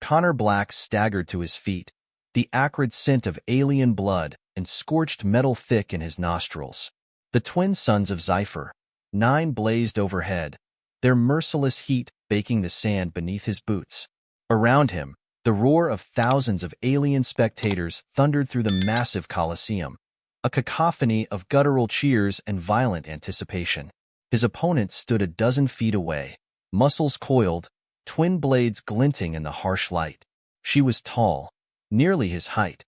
Connor Black staggered to his feet, the acrid scent of alien blood and scorched metal thick in his nostrils. The twin suns of Zephyr, 9 blazed overhead, their merciless heat baking the sand beneath his boots. Around him, the roar of thousands of alien spectators thundered through the massive Colosseum, a cacophony of guttural cheers and violent anticipation. His opponent stood a dozen feet away, muscles coiled, twin blades glinting in the harsh light. She was tall, nearly his height,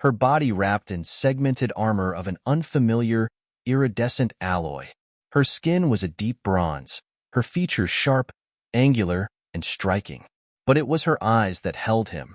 her body wrapped in segmented armor of an unfamiliar, iridescent alloy. Her skin was a deep bronze, her features sharp, angular, and striking. But it was her eyes that held him,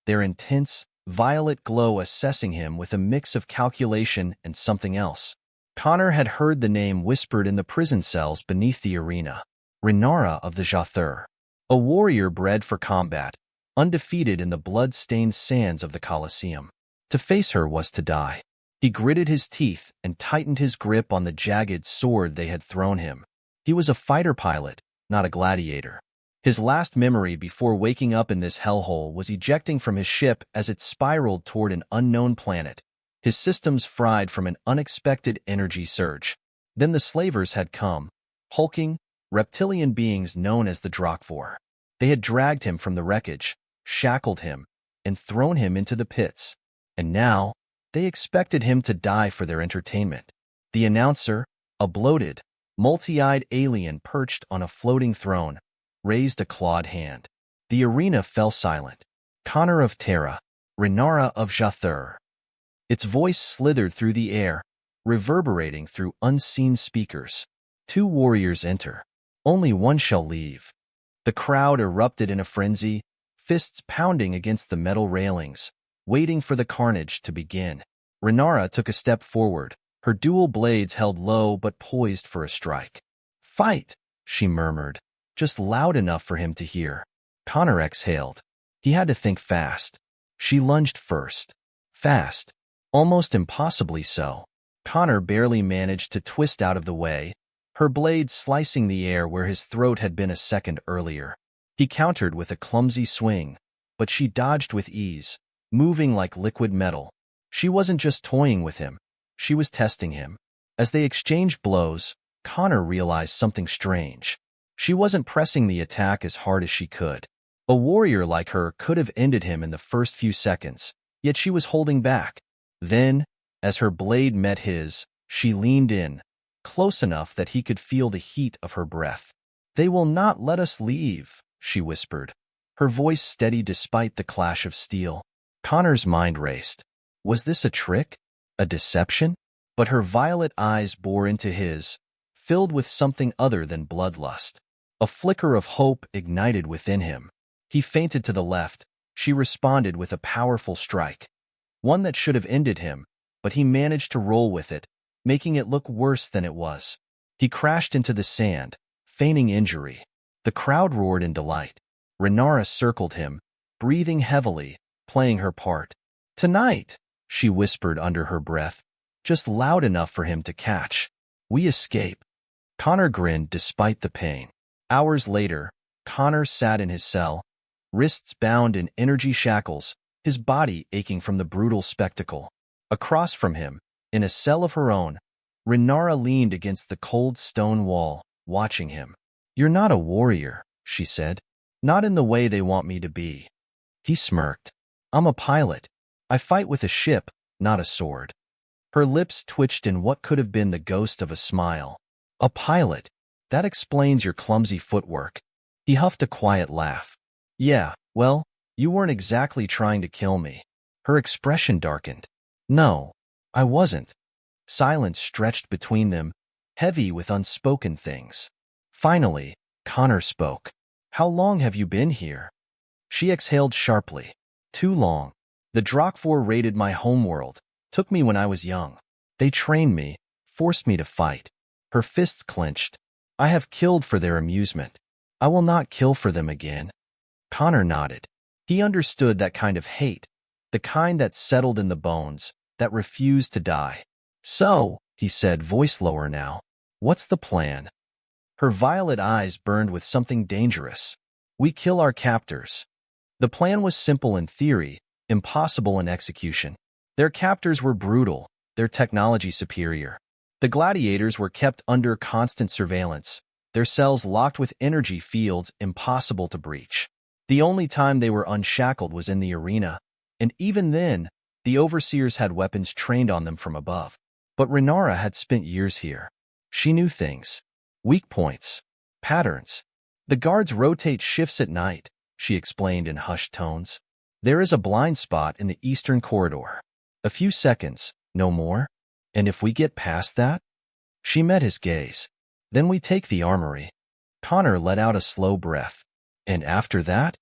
their intense, violet glow assessing him with a mix of calculation and something else. Connor had heard the name whispered in the prison cells beneath the arena. Rynara of the Jather, a warrior bred for combat, undefeated in the blood-stained sands of the Colosseum. To face her was to die. He gritted his teeth and tightened his grip on the jagged sword they had thrown him. He was a fighter pilot, not a gladiator. His last memory before waking up in this hellhole was ejecting from his ship as it spiraled toward an unknown planet, his systems fried from an unexpected energy surge. Then the slavers had come, hulking, reptilian beings known as the Drakvor. They had dragged him from the wreckage, shackled him, and thrown him into the pits. And now, they expected him to die for their entertainment. The announcer, a bloated, multi-eyed alien perched on a floating throne, raised a clawed hand. The arena fell silent. Connor of Terra, Rynara of Jather. Its voice slithered through the air, reverberating through unseen speakers. 2 warriors enter. Only one shall leave. The crowd erupted in a frenzy, fists pounding against the metal railings, waiting for the carnage to begin. Rynara took a step forward, her dual blades held low but poised for a strike. "Fight," she murmured, just loud enough for him to hear. Connor exhaled. He had to think fast. She lunged first. Fast. Almost impossibly so. Connor barely managed to twist out of the way, her blade slicing the air where his throat had been a second earlier. He countered with a clumsy swing, but she dodged with ease, moving like liquid metal. She wasn't just toying with him. She was testing him. As they exchanged blows, Connor realized something strange. She wasn't pressing the attack as hard as she could. A warrior like her could have ended him in the first few seconds, yet she was holding back. Then, as her blade met his, she leaned in, close enough that he could feel the heat of her breath. "They will not let us leave," she whispered, her voice steady despite the clash of steel. Connor's mind raced. Was this a trick? A deception? But her violet eyes bore into his, filled with something other than bloodlust. A flicker of hope ignited within him. He feinted to the left. She responded with a powerful strike. One that should have ended him, but he managed to roll with it, making it look worse than it was. He crashed into the sand, feigning injury. The crowd roared in delight. Rynara circled him, breathing heavily, playing her part. "Tonight," she whispered under her breath, just loud enough for him to catch. "We escape." Connor grinned despite the pain. Hours later, Connor sat in his cell, wrists bound in energy shackles, his body aching from the brutal spectacle. Across from him, in a cell of her own, Rynara leaned against the cold stone wall, watching him. "You're not a warrior," she said. "Not in the way they want me to be." He smirked. "I'm a pilot. I fight with a ship, not a sword." Her lips twitched in what could have been the ghost of a smile. "A pilot? That explains your clumsy footwork." He huffed a quiet laugh. "Yeah, well, you weren't exactly trying to kill me." Her expression darkened. "No, I wasn't." Silence stretched between them, heavy with unspoken things. Finally, Connor spoke. "How long have you been here?" She exhaled sharply. "Too long. The Drakvor raided my homeworld, took me when I was young. They trained me, forced me to fight." Her fists clenched. "I have killed for their amusement. I will not kill for them again." Connor nodded. He understood that kind of hate, the kind that settled in the bones, that refused to die. "So," he said, voice lower now, "what's the plan?" Her violet eyes burned with something dangerous. "We kill our captors. The plan was simple in theory, impossible in execution. Their captors were brutal, their technology superior. The gladiators were kept under constant surveillance, their cells locked with energy fields impossible to breach. The only time they were unshackled was in the arena, and even then, the overseers had weapons trained on them from above. But Rynara had spent years here. She knew things. Weak points. Patterns. The guards rotate shifts at night, she explained in hushed tones. There is a blind spot in the eastern corridor. A few seconds, no more. And if we get past that? She met his gaze. Then we take the armory. Connor let out a slow breath. And after that?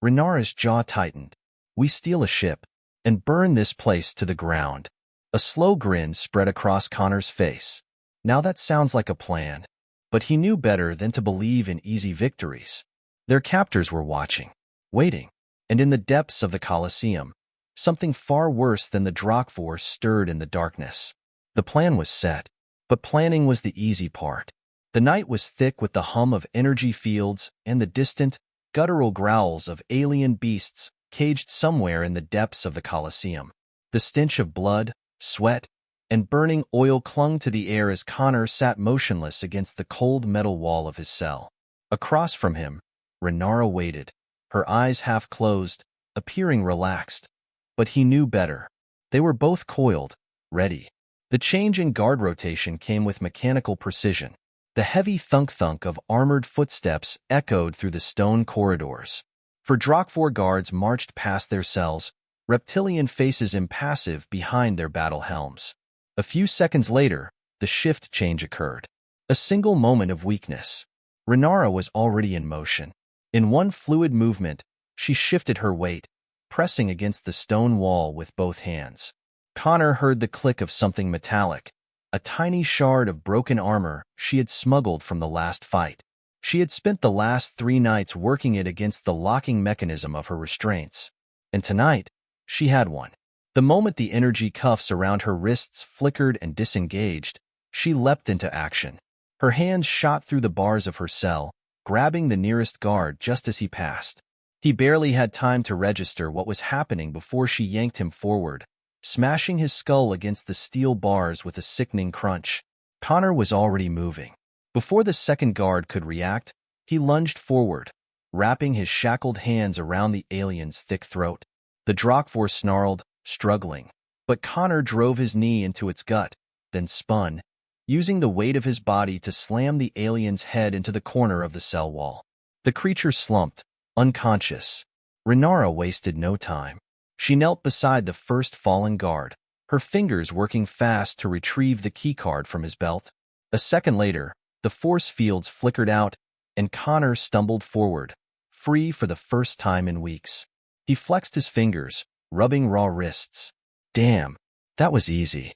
Rynara's jaw tightened. We steal a ship and burn this place to the ground. A slow grin spread across Connor's face. Now that sounds like a plan. But he knew better than to believe in easy victories. Their captors were watching, waiting, and in the depths of the Colosseum, something far worse than the Drakvor stirred in the darkness. The plan was set, but planning was the easy part. The night was thick with the hum of energy fields and the distant, guttural growls of alien beasts caged somewhere in the depths of the Colosseum. The stench of blood, sweat, and burning oil clung to the air as Connor sat motionless against the cold metal wall of his cell. Across from him, Rynara waited, her eyes half closed, appearing relaxed. But he knew better. They were both coiled, ready. The change in guard rotation came with mechanical precision. The heavy thunk-thunk of armored footsteps echoed through the stone corridors. For Drakvor guards marched past their cells, reptilian faces impassive behind their battle helms. A few seconds later, the shift change occurred. A single moment of weakness. Rynara was already in motion. In one fluid movement, she shifted her weight, pressing against the stone wall with both hands. Connor heard the click of something metallic, a tiny shard of broken armor she had smuggled from the last fight. She had spent the last 3 nights working it against the locking mechanism of her restraints. And tonight, she had one. The moment the energy cuffs around her wrists flickered and disengaged, she leapt into action. Her hands shot through the bars of her cell, grabbing the nearest guard just as he passed. He barely had time to register what was happening before she yanked him forward, smashing his skull against the steel bars with a sickening crunch. Connor was already moving. Before the second guard could react, he lunged forward, wrapping his shackled hands around the alien's thick throat. The Drakvor snarled, struggling, but Connor drove his knee into its gut, then spun, using the weight of his body to slam the alien's head into the corner of the cell wall. The creature slumped, unconscious. Rynara wasted no time. She knelt beside the first fallen guard, her fingers working fast to retrieve the keycard from his belt. A second later, the force fields flickered out, and Connor stumbled forward, free for the first time in weeks. He flexed his fingers, rubbing raw wrists. Damn, that was easy.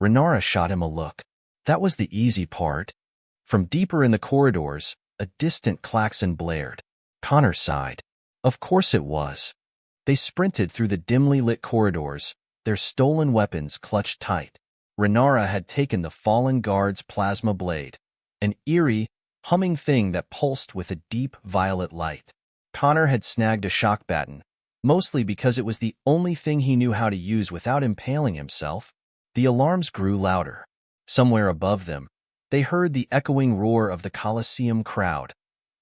Rynara shot him a look. That was the easy part. From deeper in the corridors, a distant klaxon blared. Connor sighed. Of course it was. They sprinted through the dimly lit corridors, their stolen weapons clutched tight. Rynara had taken the fallen guard's plasma blade, an eerie, humming thing that pulsed with a deep violet light. Connor had snagged a shock baton, mostly because it was the only thing he knew how to use without impaling himself. The alarms grew louder. Somewhere above them, they heard the echoing roar of the Colosseum crowd.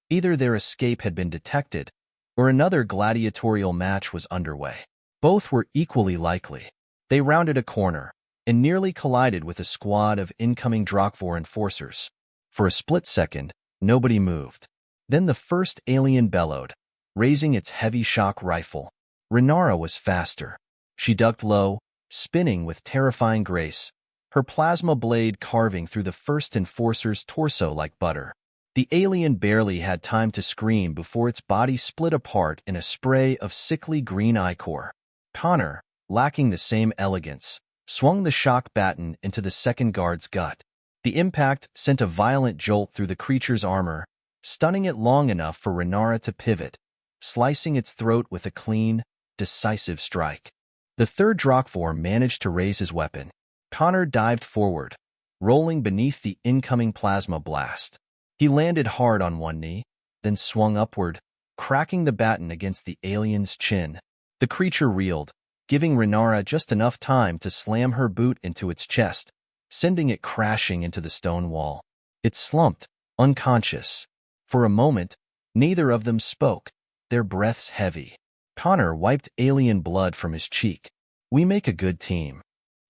Either their escape had been detected, or another gladiatorial match was underway. Both were equally likely. They rounded a corner and nearly collided with a squad of incoming Drakvor enforcers. For a split second, nobody moved. Then the first alien bellowed, raising its heavy shock rifle. Rynara was faster. She ducked low, spinning with terrifying grace, her plasma blade carving through the first enforcer's torso like butter. The alien barely had time to scream before its body split apart in a spray of sickly green ichor. Connor, lacking the same elegance, swung the shock baton into the second guard's gut. The impact sent a violent jolt through the creature's armor, stunning it long enough for Rynara to pivot, slicing its throat with a clean, decisive strike. The third Drakvor managed to raise his weapon. Connor dived forward, rolling beneath the incoming plasma blast. He landed hard on one knee, then swung upward, cracking the baton against the alien's chin. The creature reeled, giving Rynara just enough time to slam her boot into its chest, sending it crashing into the stone wall. It slumped, unconscious. For a moment, neither of them spoke, their breaths heavy. Connor wiped alien blood from his cheek. "We make a good team."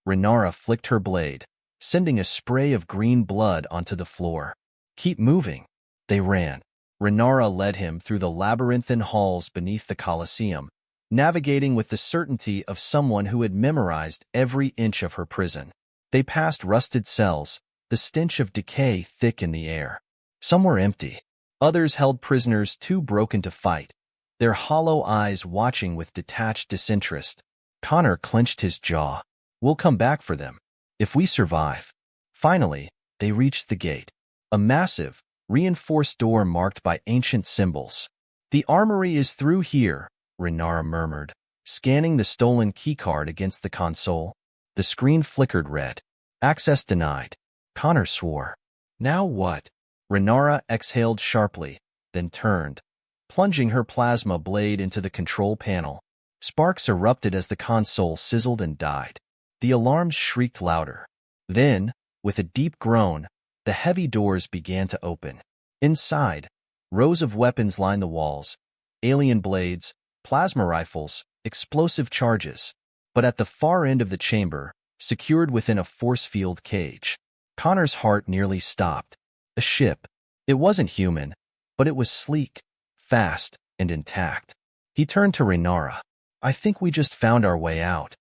Rynara flicked her blade, sending a spray of green blood onto the floor. "Keep moving." They ran. Rynara led him through the labyrinthine halls beneath the Colosseum, navigating with the certainty of someone who had memorized every inch of her prison. They passed rusted cells, the stench of decay thick in the air. Some were empty. Others held prisoners too broken to fight, their hollow eyes watching with detached disinterest. Connor clenched his jaw. "We'll come back for them, if we survive." Finally, they reached the gate, a massive, reinforced door marked by ancient symbols. "The armory is through here," Rynara murmured, scanning the stolen keycard against the console. The screen flickered red. "Access denied." Connor swore. "Now what?" Rynara exhaled sharply, then turned, plunging her plasma blade into the control panel. Sparks erupted as the console sizzled and died. The alarms shrieked louder. Then, with a deep groan, the heavy doors began to open. Inside, rows of weapons lined the walls, alien blades, plasma rifles, explosive charges. But at the far end of the chamber, secured within a force field cage, Connor's heart nearly stopped. A ship. It wasn't human, but it was sleek, fast, and intact. He turned to Rynara. "I think we just found our way out."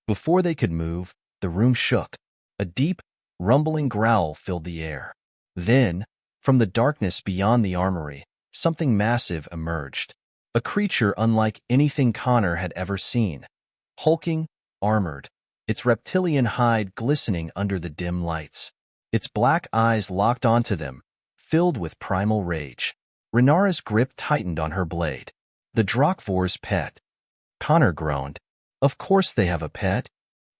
Before they could move, the room shook. A deep, rumbling growl filled the air. Then, from the darkness beyond the armory, something massive emerged. A creature unlike anything Connor had ever seen. Hulking, armored, its reptilian hide glistening under the dim lights. Its black eyes locked onto them, filled with primal rage. Rynara's grip tightened on her blade. "The Drakvor's pet." Connor groaned. "Of course they have a pet."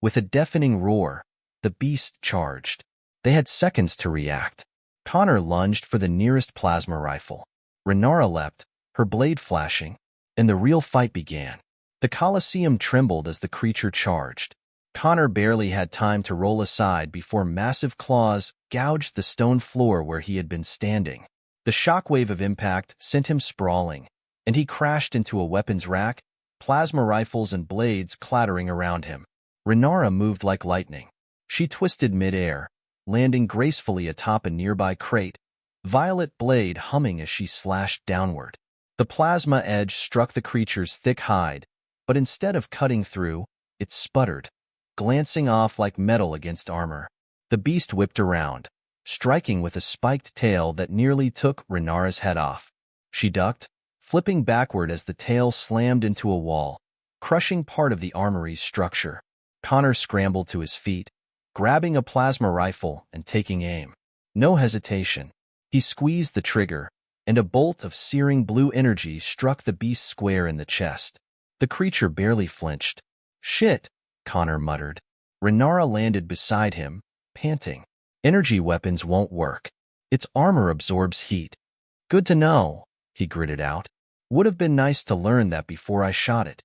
With a deafening roar, the beast charged. They had seconds to react. Connor lunged for the nearest plasma rifle. Rynara leapt, her blade flashing, and the real fight began. The Colosseum trembled as the creature charged. Connor barely had time to roll aside before massive claws gouged the stone floor where he had been standing. The shockwave of impact sent him sprawling, and he crashed into a weapons rack, plasma rifles and blades clattering around him. Rynara moved like lightning. She twisted mid-air, landing gracefully atop a nearby crate, violet blade humming as she slashed downward. The plasma edge struck the creature's thick hide, but instead of cutting through, it sputtered, glancing off like metal against armor. The beast whipped around, striking with a spiked tail that nearly took Rynara's head off. She ducked, flipping backward as the tail slammed into a wall, crushing part of the armory's structure. Connor scrambled to his feet, grabbing a plasma rifle and taking aim. No hesitation. He squeezed the trigger, and a bolt of searing blue energy struck the beast square in the chest. The creature barely flinched. "Shit," Connor muttered. Rynara landed beside him, panting. "Energy weapons won't work. Its armor absorbs heat." "Good to know," he gritted out. "Would have been nice to learn that before I shot it."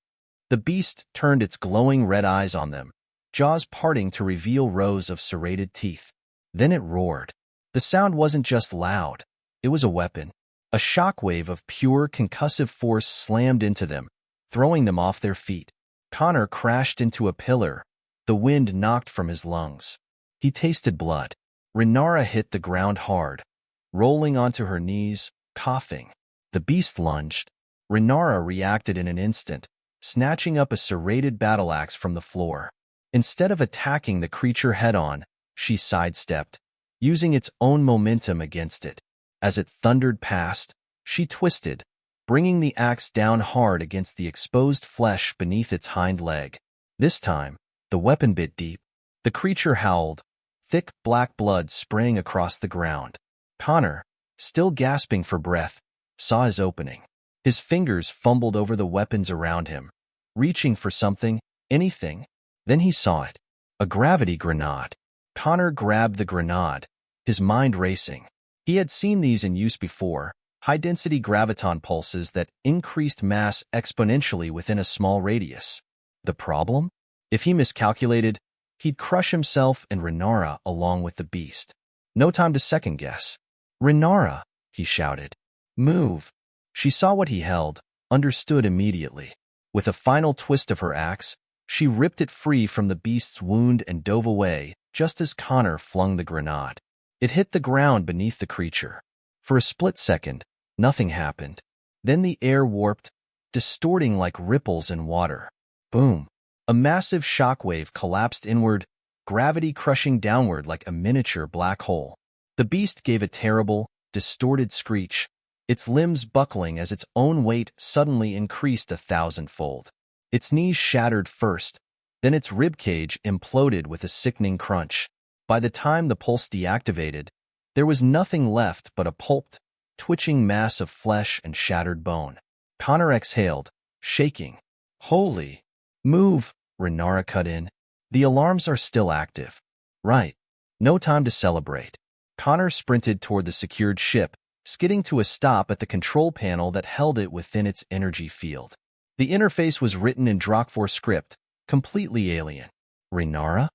The beast turned its glowing red eyes on them, jaws parting to reveal rows of serrated teeth. Then it roared. The sound wasn't just loud. It was a weapon. A shockwave of pure concussive force slammed into them, throwing them off their feet. Connor crashed into a pillar, the wind knocked from his lungs. He tasted blood. Rynara hit the ground hard, rolling onto her knees, coughing. The beast lunged. Rynara reacted in an instant, snatching up a serrated battle axe from the floor. Instead of attacking the creature head-on, she sidestepped, using its own momentum against it. As it thundered past, she twisted, bringing the axe down hard against the exposed flesh beneath its hind leg. This time, the weapon bit deep. The creature howled, thick black blood spraying across the ground. Connor, still gasping for breath, saw his opening. His fingers fumbled over the weapons around him, reaching for something, anything. Then he saw it. A gravity grenade. Connor grabbed the grenade, his mind racing. He had seen these in use before, high-density graviton pulses that increased mass exponentially within a small radius. The problem? If he miscalculated, he'd crush himself and Rynara along with the beast. No time to second-guess. "Rynara!" he shouted. "Move!" She saw what he held, understood immediately. With a final twist of her axe, she ripped it free from the beast's wound and dove away, just as Connor flung the grenade. It hit the ground beneath the creature. For a split second, nothing happened. Then the air warped, distorting like ripples in water. Boom! A massive shockwave collapsed inward, gravity crushing downward like a miniature black hole. The beast gave a terrible, distorted screech, its limbs buckling as its own weight suddenly increased 1,000-fold. Its knees shattered first, then its ribcage imploded with a sickening crunch. By the time the pulse deactivated, there was nothing left but a pulped, twitching mass of flesh and shattered bone. Connor exhaled, shaking. "Holy! Move!" Rynara cut in. "The alarms are still active." "Right. No time to celebrate." Connor sprinted toward the secured ship, skidding to a stop at the control panel that held it within its energy field. The interface was written in Drakfor script, completely alien. "Rynara?"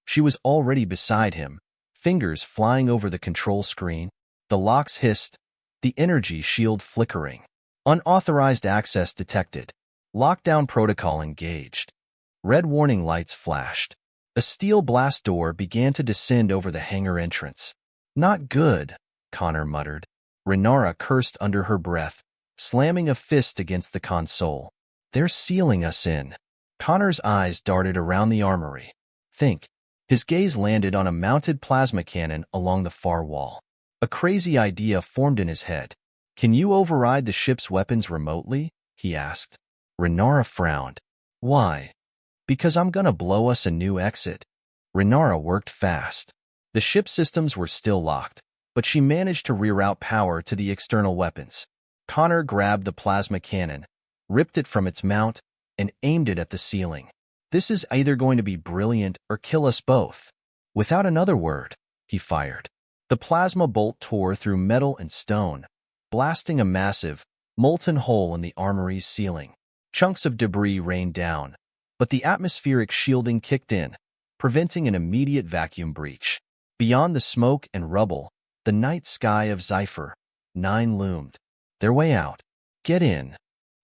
She was already beside him, fingers flying over the control screen. The locks hissed, the energy shield flickering. Unauthorized access detected. Lockdown protocol engaged. Red warning lights flashed. A steel blast door began to descend over the hangar entrance. "Not good," Connor muttered. Rynara cursed under her breath, slamming a fist against the console. "They're sealing us in." Connor's eyes darted around the armory. "Think." His gaze landed on a mounted plasma cannon along the far wall. A crazy idea formed in his head. "Can you override the ship's weapons remotely?" he asked. Rynara frowned. "Why?" "Because I'm gonna blow us a new exit." Rynara worked fast. The ship systems were still locked, but she managed to reroute power to the external weapons. Connor grabbed the plasma cannon, ripped it from its mount, and aimed it at the ceiling. "This is either going to be brilliant or kill us both." Without another word, he fired. The plasma bolt tore through metal and stone, blasting a massive, molten hole in the armory's ceiling. Chunks of debris rained down, but the atmospheric shielding kicked in, preventing an immediate vacuum breach. Beyond the smoke and rubble, the night sky of Zephyr 9 loomed. Their way out. "Get in!"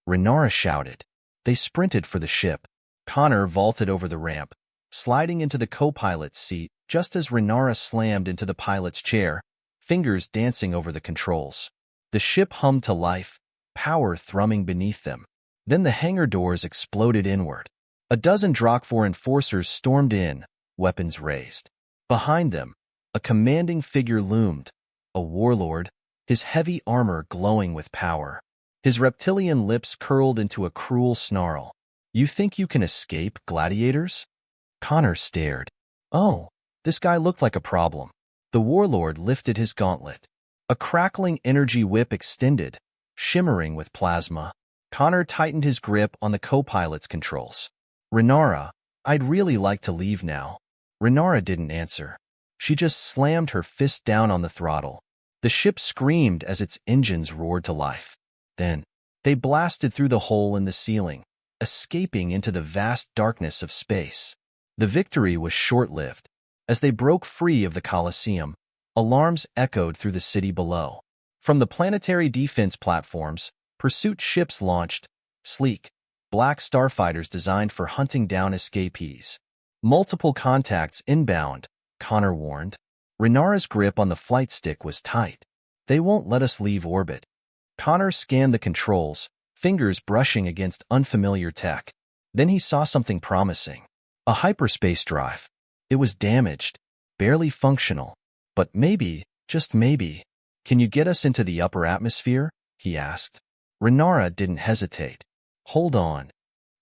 Rynara shouted. They sprinted for the ship. Connor vaulted over the ramp, sliding into the co-pilot's seat just as Rynara slammed into the pilot's chair, fingers dancing over the controls. The ship hummed to life, power thrumming beneath them. Then the hangar doors exploded inward. A dozen Drakfor enforcers stormed in, weapons raised. Behind them, a commanding figure loomed, a warlord, his heavy armor glowing with power. His reptilian lips curled into a cruel snarl. "You think you can escape, gladiators?" Connor stared. Oh, this guy looked like a problem. The warlord lifted his gauntlet. A crackling energy whip extended, shimmering with plasma. Connor tightened his grip on the co-pilot's controls. "Rynara, I'd really like to leave now." Rynara didn't answer. She just slammed her fist down on the throttle. The ship screamed as its engines roared to life. Then, they blasted through the hole in the ceiling, escaping into the vast darkness of space. The victory was short-lived. As they broke free of the Colosseum, alarms echoed through the city below. From the planetary defense platforms, pursuit ships launched, sleek, black starfighters designed for hunting down escapees. "Multiple contacts inbound," Connor warned. Rynara's grip on the flight stick was tight. "They won't let us leave orbit." Connor scanned the controls, fingers brushing against unfamiliar tech. Then he saw something promising. A hyperspace drive. It was damaged, barely functional. "But maybe, just maybe, can you get us into the upper atmosphere?" he asked. Rynara didn't hesitate. "Hold on."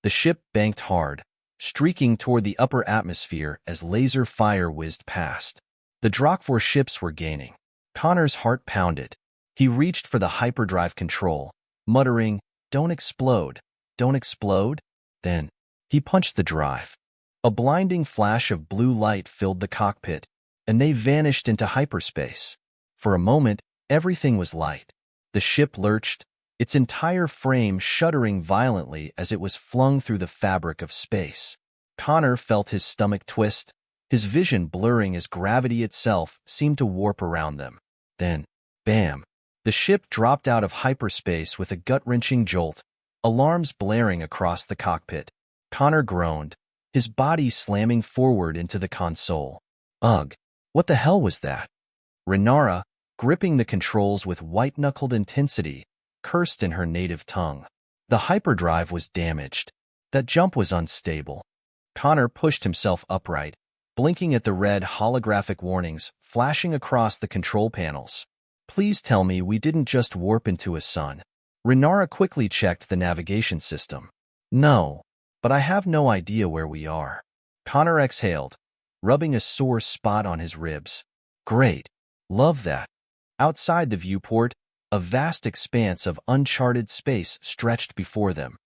The ship banked hard, streaking toward the upper atmosphere as laser fire whizzed past. The Drakfor ships were gaining. Connor's heart pounded. He reached for the hyperdrive control, muttering, "Don't explode, don't explode." Then, he punched the drive. A blinding flash of blue light filled the cockpit, and they vanished into hyperspace. For a moment, everything was light. The ship lurched, its entire frame shuddering violently as it was flung through the fabric of space. Connor felt his stomach twist, his vision blurring as gravity itself seemed to warp around them. Then, bam! The ship dropped out of hyperspace with a gut-wrenching jolt, alarms blaring across the cockpit. Connor groaned, his body slamming forward into the console. Ugh! What the hell was that? Rynara, gripping the controls with white-knuckled intensity, cursed in her native tongue. The hyperdrive was damaged. That jump was unstable. Connor pushed himself upright, blinking at the red holographic warnings flashing across the control panels. Please tell me we didn't just warp into a sun. Rynara quickly checked the navigation system. No, but I have no idea where we are. Connor exhaled, rubbing a sore spot on his ribs. Great. Love that. Outside the viewport, a vast expanse of uncharted space stretched before them.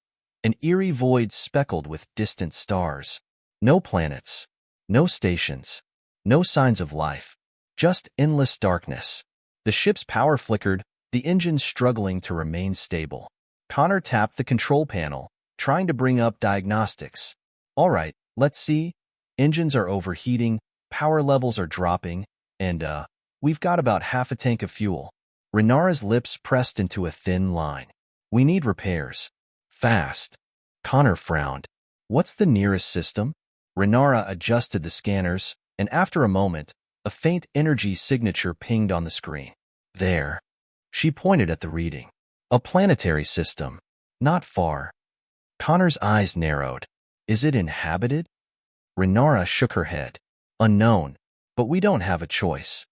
An eerie void speckled with distant stars. No planets. No stations. No signs of life. Just endless darkness. The ship's power flickered, the engines struggling to remain stable. Connor tapped the control panel, trying to bring up diagnostics. All right, let's see. Engines are overheating, power levels are dropping, and, we've got about half a tank of fuel. Rynara's lips pressed into a thin line. We need repairs. Fast. Connor frowned. What's the nearest system? Rynara adjusted the scanners, and after a moment, a faint energy signature pinged on the screen. There. She pointed at the reading. A planetary system. Not far. Connor's eyes narrowed. Is it inhabited? Rynara shook her head. Unknown, but we don't have a choice.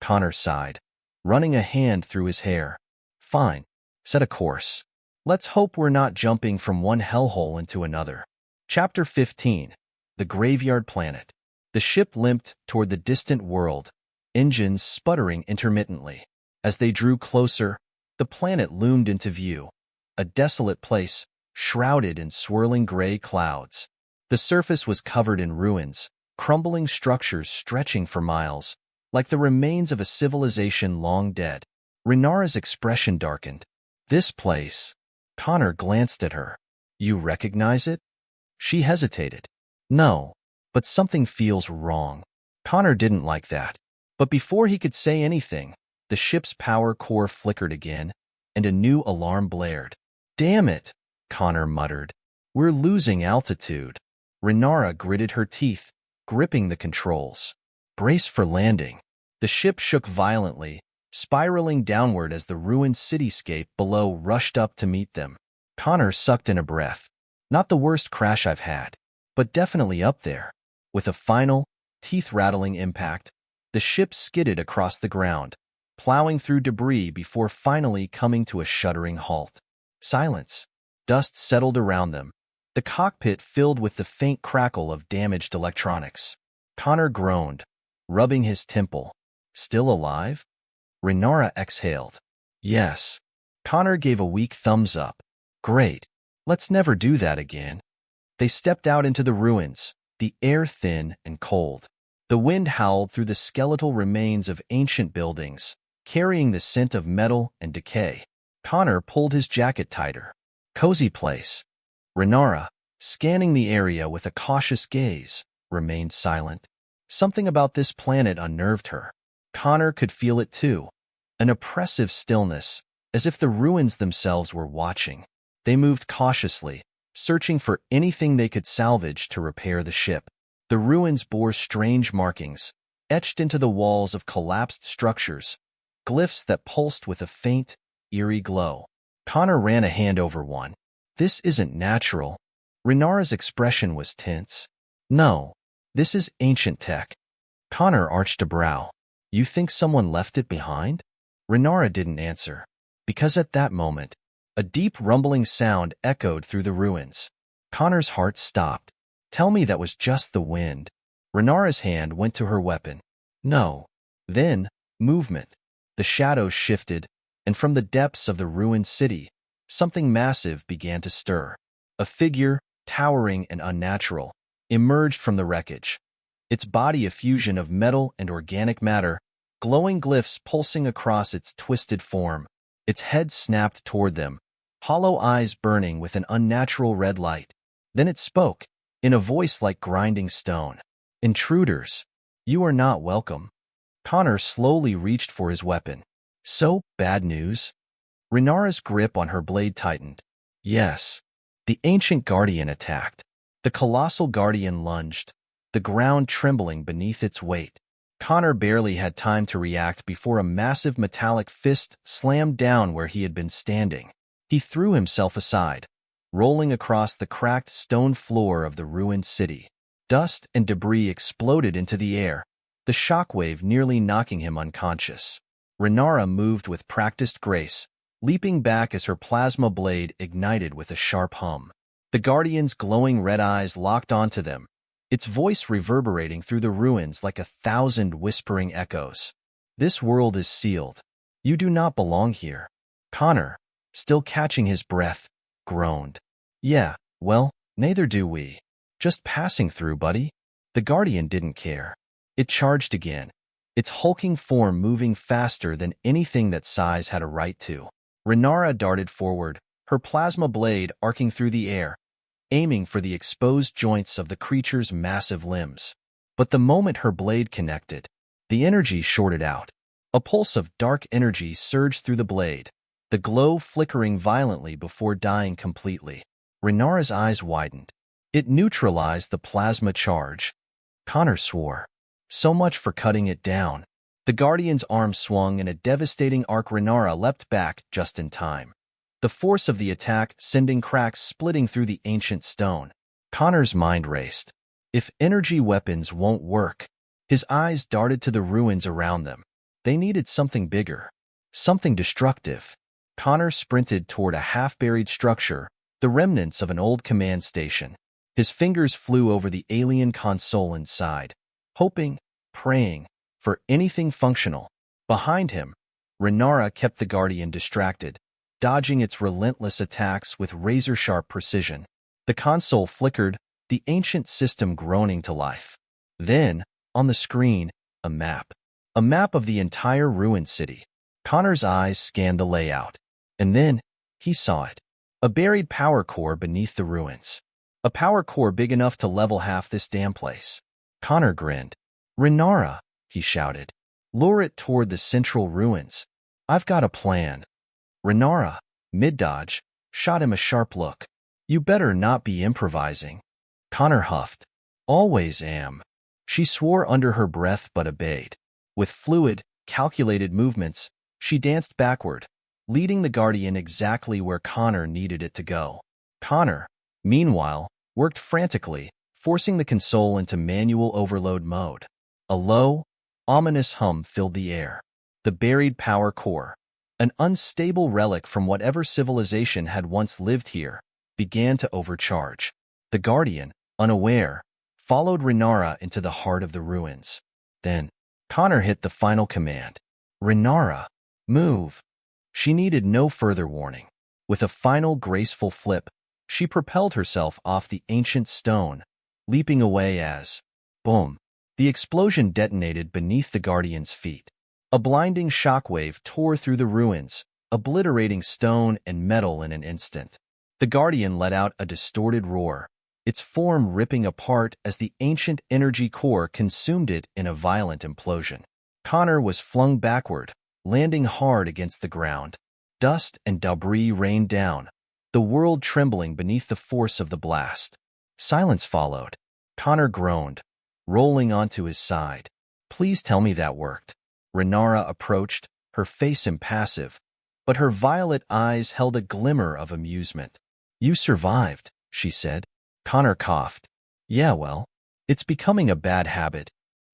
Connor sighed, running a hand through his hair. Fine. Set a course. Let's hope we're not jumping from one hellhole into another. Chapter 15. The Graveyard Planet. The ship limped toward the distant world, engines sputtering intermittently. As they drew closer, the planet loomed into view, a desolate place shrouded in swirling gray clouds. The surface was covered in ruins, crumbling structures stretching for miles, like the remains of a civilization long dead. Rynara's expression darkened. This place. Connor glanced at her. You recognize it? She hesitated. No, but something feels wrong. Connor didn't like that. But before he could say anything, the ship's power core flickered again, and a new alarm blared. Damn it, Connor muttered. We're losing altitude. Rynara gritted her teeth, gripping the controls. Brace for landing. The ship shook violently, spiraling downward as the ruined cityscape below rushed up to meet them. Connor sucked in a breath. Not the worst crash I've had, but definitely up there. With a final, teeth-rattling impact, the ship skidded across the ground, plowing through debris before finally coming to a shuddering halt. Silence. Dust settled around them, the cockpit filled with the faint crackle of damaged electronics. Connor groaned, rubbing his temple. Still alive? Rynara exhaled. Yes. Connor gave a weak thumbs up. Great. Let's never do that again. They stepped out into the ruins, the air thin and cold. The wind howled through the skeletal remains of ancient buildings, carrying the scent of metal and decay. Connor pulled his jacket tighter. Cozy place. Rynara, scanning the area with a cautious gaze, remained silent. Something about this planet unnerved her. Connor could feel it too. An oppressive stillness, as if the ruins themselves were watching. They moved cautiously, searching for anything they could salvage to repair the ship. The ruins bore strange markings, etched into the walls of collapsed structures, glyphs that pulsed with a faint, eerie glow. Connor ran a hand over one. This isn't natural. Rynara's expression was tense. No, this is ancient tech. Connor arched a brow. You think someone left it behind? Rynara didn't answer, because at that moment, a deep rumbling sound echoed through the ruins. Connor's heart stopped. Tell me that was just the wind. Rynara's hand went to her weapon. No. Then, movement. The shadows shifted, and from the depths of the ruined city, something massive began to stir. A figure, towering and unnatural, emerged from the wreckage. Its body a fusion of metal and organic matter, glowing glyphs pulsing across its twisted form. Its head snapped toward them, hollow eyes burning with an unnatural red light. Then it spoke, in a voice like grinding stone. "Intruders, you are not welcome." Connor slowly reached for his weapon. "So, bad news?" Rynara's grip on her blade tightened. "Yes." The ancient guardian attacked. The colossal guardian lunged, the ground trembling beneath its weight. Connor barely had time to react before a massive metallic fist slammed down where he had been standing. He threw himself aside, rolling across the cracked stone floor of the ruined city. Dust and debris exploded into the air, the shockwave nearly knocking him unconscious. Rynara moved with practiced grace, leaping back as her plasma blade ignited with a sharp hum. The Guardian's glowing red eyes locked onto them, its voice reverberating through the ruins like 1,000 whispering echoes. "This world is sealed. You do not belong here." Connor, still catching his breath, groaned. "Yeah, well, neither do we. Just passing through, buddy." The Guardian didn't care. It charged again, its hulking form moving faster than anything that size had a right to. Rynara darted forward, her plasma blade arcing through the air, aiming for the exposed joints of the creature's massive limbs. But the moment her blade connected, the energy shorted out. A pulse of dark energy surged through the blade, the glow flickering violently before dying completely. Rynara's eyes widened. It neutralized the plasma charge. Connor swore. So much for cutting it down. The Guardian's arm swung in a devastating arc. Rynara leapt back just in time, the force of the attack sending cracks splitting through the ancient stone. Connor's mind raced. If energy weapons won't work, his eyes darted to the ruins around them. They needed something bigger, something destructive. Connor sprinted toward a half-buried structure, the remnants of an old command station. His fingers flew over the alien console inside, hoping, praying, for anything functional. Behind him, Rynara kept the Guardian distracted, dodging its relentless attacks with razor-sharp precision. The console flickered, the ancient system groaning to life. Then, on the screen, a map. A map of the entire ruined city. Connor's eyes scanned the layout. And then, he saw it. A buried power core beneath the ruins. A power core big enough to level half this damn place. Connor grinned. "Rynara," he shouted. "Lure it toward the central ruins. I've got a plan." Rynara, mid-dodge, shot him a sharp look. "You better not be improvising." Connor huffed. "Always am." She swore under her breath but obeyed. With fluid, calculated movements, she danced backward, leading the Guardian exactly where Connor needed it to go. Connor, meanwhile, worked frantically, forcing the console into manual overload mode. A low, ominous hum filled the air. The buried power core, an unstable relic from whatever civilization had once lived here, began to overcharge. The Guardian, unaware, followed Rynara into the heart of the ruins. Then, Connor hit the final command. "Rynara, move." She needed no further warning. With a final graceful flip, she propelled herself off the ancient stone, leaping away as, boom, the explosion detonated beneath the Guardian's feet. A blinding shockwave tore through the ruins, obliterating stone and metal in an instant. The Guardian let out a distorted roar, its form ripping apart as the ancient energy core consumed it in a violent implosion. Connor was flung backward, landing hard against the ground. Dust and debris rained down, the world trembling beneath the force of the blast. Silence followed. Connor groaned, rolling onto his side. "Please tell me that worked." Rynara approached, her face impassive, but her violet eyes held a glimmer of amusement. "You survived," she said. Connor coughed. "Yeah, well, it's becoming a bad habit."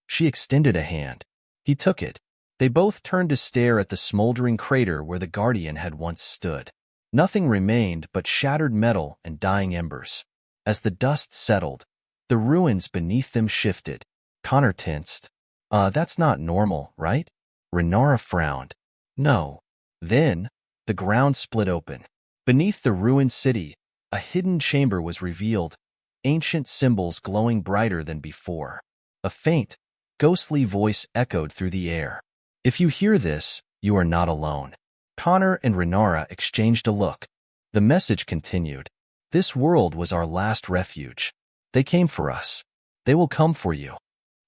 She extended a hand. He took it. They both turned to stare at the smoldering crater where the Guardian had once stood. Nothing remained but shattered metal and dying embers. As the dust settled, the ruins beneath them shifted. Connor tensed. That's not normal, right?" Rynara frowned. "No." Then, the ground split open. Beneath the ruined city, a hidden chamber was revealed, ancient symbols glowing brighter than before. A faint, ghostly voice echoed through the air. "If you hear this, you are not alone. Connor and Rynara exchanged a look. The message continued. This world was our last refuge. They came for us. They will come for you.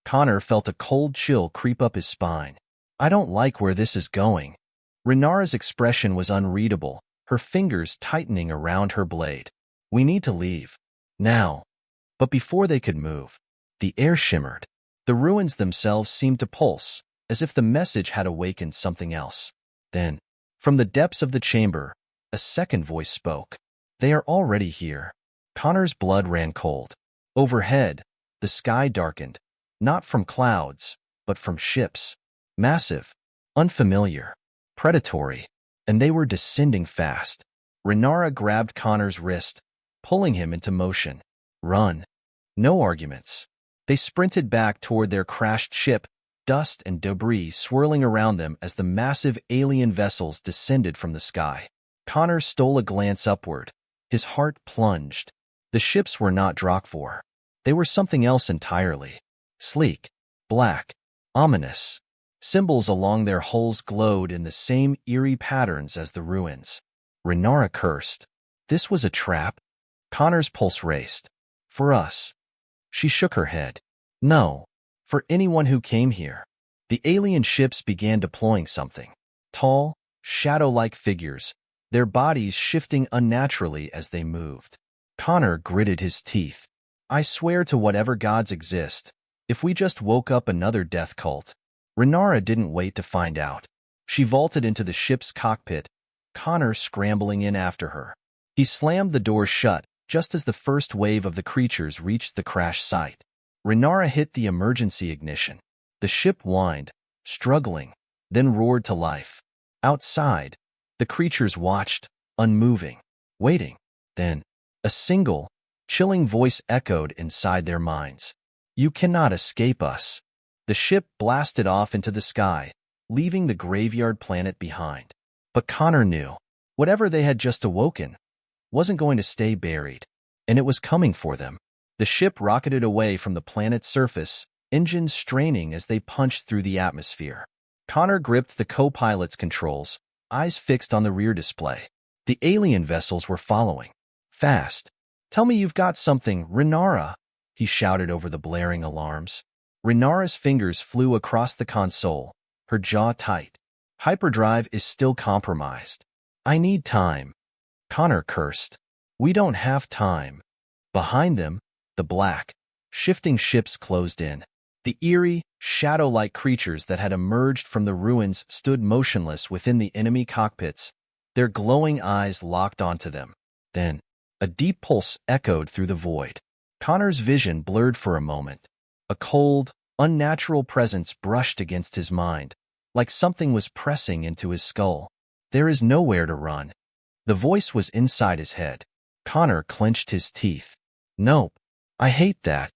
Connor felt a cold chill creep up his spine. I don't like where this is going. Rynara's expression was unreadable, her fingers tightening around her blade. We need to leave. Now. But before they could move, the air shimmered. The ruins themselves seemed to pulse, as if the message had awakened something else. Then, from the depths of the chamber, a second voice spoke. They are already here. Connor's blood ran cold. Overhead, the sky darkened, not from clouds, but from ships. Massive, unfamiliar, predatory, and they were descending fast. Rynara grabbed Connor's wrist, pulling him into motion. Run. No arguments. They sprinted back toward their crashed ship, dust and debris swirling around them as the massive alien vessels descended from the sky. Connor stole a glance upward. His heart plunged. The ships were not Drakvor. They were something else entirely. Sleek, black, ominous. Symbols along their hulls glowed in the same eerie patterns as the ruins. Rynara cursed. This was a trap? Connor's pulse raced. For us. She shook her head. No. For anyone who came here. The alien ships began deploying something. Tall, shadow-like figures, their bodies shifting unnaturally as they moved. Connor gritted his teeth. I swear to whatever gods exist, if we just woke up another death cult. Rynara didn't wait to find out. She vaulted into the ship's cockpit, Connor scrambling in after her. He slammed the door shut just as the first wave of the creatures reached the crash site. Rynara hit the emergency ignition. The ship whined, struggling, then roared to life. Outside, the creatures watched, unmoving, waiting. Then, a single, chilling voice echoed inside their minds. You cannot escape us. The ship blasted off into the sky, leaving the graveyard planet behind. But Connor knew, whatever they had just awoken wasn't going to stay buried, and it was coming for them. The ship rocketed away from the planet's surface, engines straining as they punched through the atmosphere. Connor gripped the co-pilot's controls, eyes fixed on the rear display. The alien vessels were following. Fast. Tell me you've got something, Rynara, he shouted over the blaring alarms. Rynara's fingers flew across the console, her jaw tight. Hyperdrive is still compromised. I need time. Connor cursed. We don't have time. Behind them, the black, shifting ships closed in. The eerie, shadow-like creatures that had emerged from the ruins stood motionless within the enemy cockpits, their glowing eyes locked onto them. Then, a deep pulse echoed through the void. Connor's vision blurred for a moment. A cold, unnatural presence brushed against his mind, like something was pressing into his skull. There is nowhere to run. The voice was inside his head. Connor clenched his teeth. Nope. I hate that.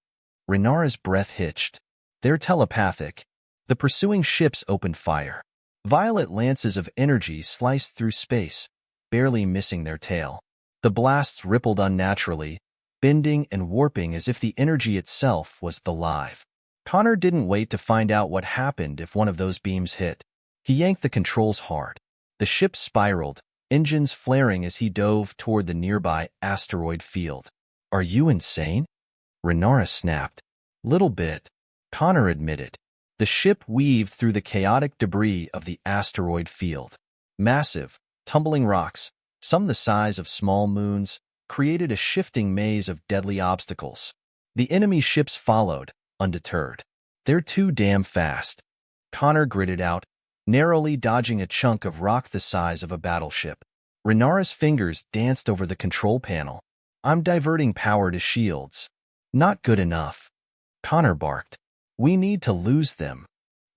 Rynara's breath hitched. They're telepathic. The pursuing ships opened fire. Violet lances of energy sliced through space, barely missing their tail. The blasts rippled unnaturally, bending and warping as if the energy itself was alive. Connor didn't wait to find out what happened if one of those beams hit. He yanked the controls hard. The ship spiraled, engines flaring as he dove toward the nearby asteroid field. Are you insane? Rynara snapped. Little bit, Connor admitted. The ship weaved through the chaotic debris of the asteroid field. Massive, tumbling rocks, some the size of small moons, created a shifting maze of deadly obstacles. The enemy ships followed, undeterred. They're too damn fast. Connor gritted out, narrowly dodging a chunk of rock the size of a battleship. Rynara's fingers danced over the control panel. I'm diverting power to shields. Not good enough. Connor barked. We need to lose them.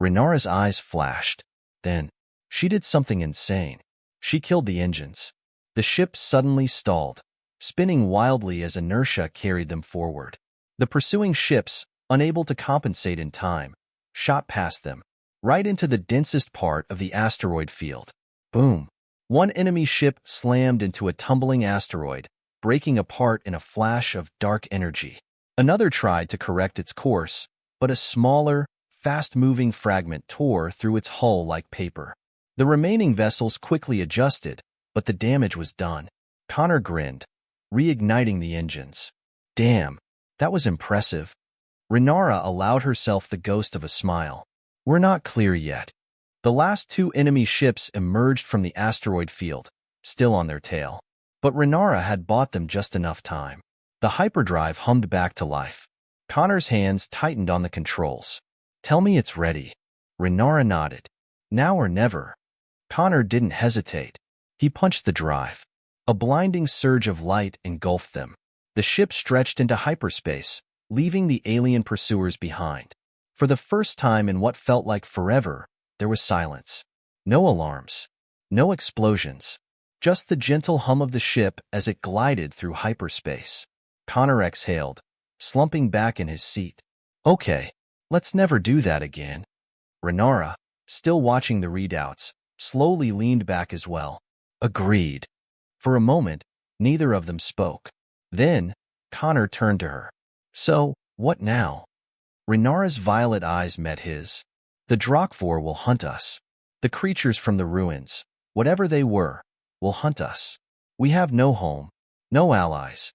Rynara's eyes flashed. Then, she did something insane. She killed the engines. The ship suddenly stalled, spinning wildly as inertia carried them forward. The pursuing ships, unable to compensate in time, shot past them, right into the densest part of the asteroid field. Boom. One enemy ship slammed into a tumbling asteroid, breaking apart in a flash of dark energy. Another tried to correct its course, but a smaller, fast-moving fragment tore through its hull like paper. The remaining vessels quickly adjusted, but the damage was done. Connor grinned, reigniting the engines. Damn, that was impressive. Rynara allowed herself the ghost of a smile. We're not clear yet. The last 2 enemy ships emerged from the asteroid field, still on their tail. But Rynara had bought them just enough time. The hyperdrive hummed back to life. Connor's hands tightened on the controls. Tell me it's ready. Rynara nodded. Now or never. Connor didn't hesitate. He punched the drive. A blinding surge of light engulfed them. The ship stretched into hyperspace, leaving the alien pursuers behind. For the first time in what felt like forever, there was silence. No alarms. No explosions. Just the gentle hum of the ship as it glided through hyperspace. Connor exhaled, slumping back in his seat. Okay, let's never do that again. Rynara, still watching the readouts, slowly leaned back as well. Agreed. For a moment, neither of them spoke. Then, Connor turned to her. So, what now? Rynara's violet eyes met his. The Drakvor will hunt us. The creatures from the ruins, whatever they were, will hunt us. We have no home, no allies.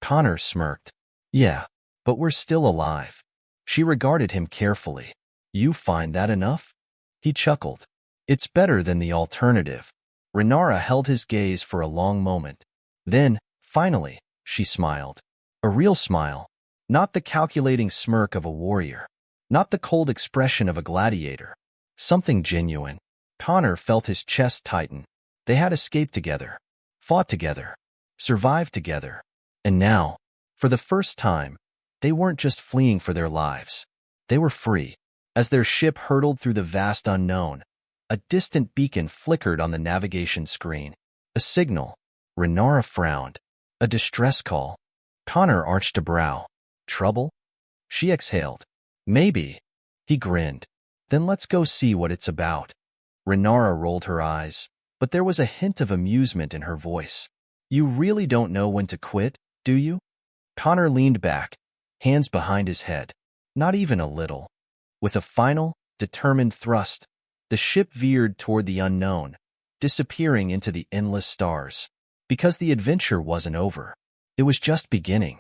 Connor smirked. Yeah, but we're still alive. She regarded him carefully. You find that enough? He chuckled. It's better than the alternative. Rynara held his gaze for a long moment. Then, finally, she smiled. A real smile. Not the calculating smirk of a warrior. Not the cold expression of a gladiator. Something genuine. Connor felt his chest tighten. They had escaped together. Fought together. Survived together. And now, for the first time, they weren't just fleeing for their lives. They were free. As their ship hurtled through the vast unknown, a distant beacon flickered on the navigation screen. A signal. Rynara frowned. A distress call. Connor arched a brow. Trouble? She exhaled. Maybe. He grinned. Then let's go see what it's about. Rynara rolled her eyes, but there was a hint of amusement in her voice. You really don't know when to quit, do you? Connor leaned back, hands behind his head. Not even a little. With a final, determined thrust, the ship veered toward the unknown, disappearing into the endless stars. Because the adventure wasn't over. It was just beginning.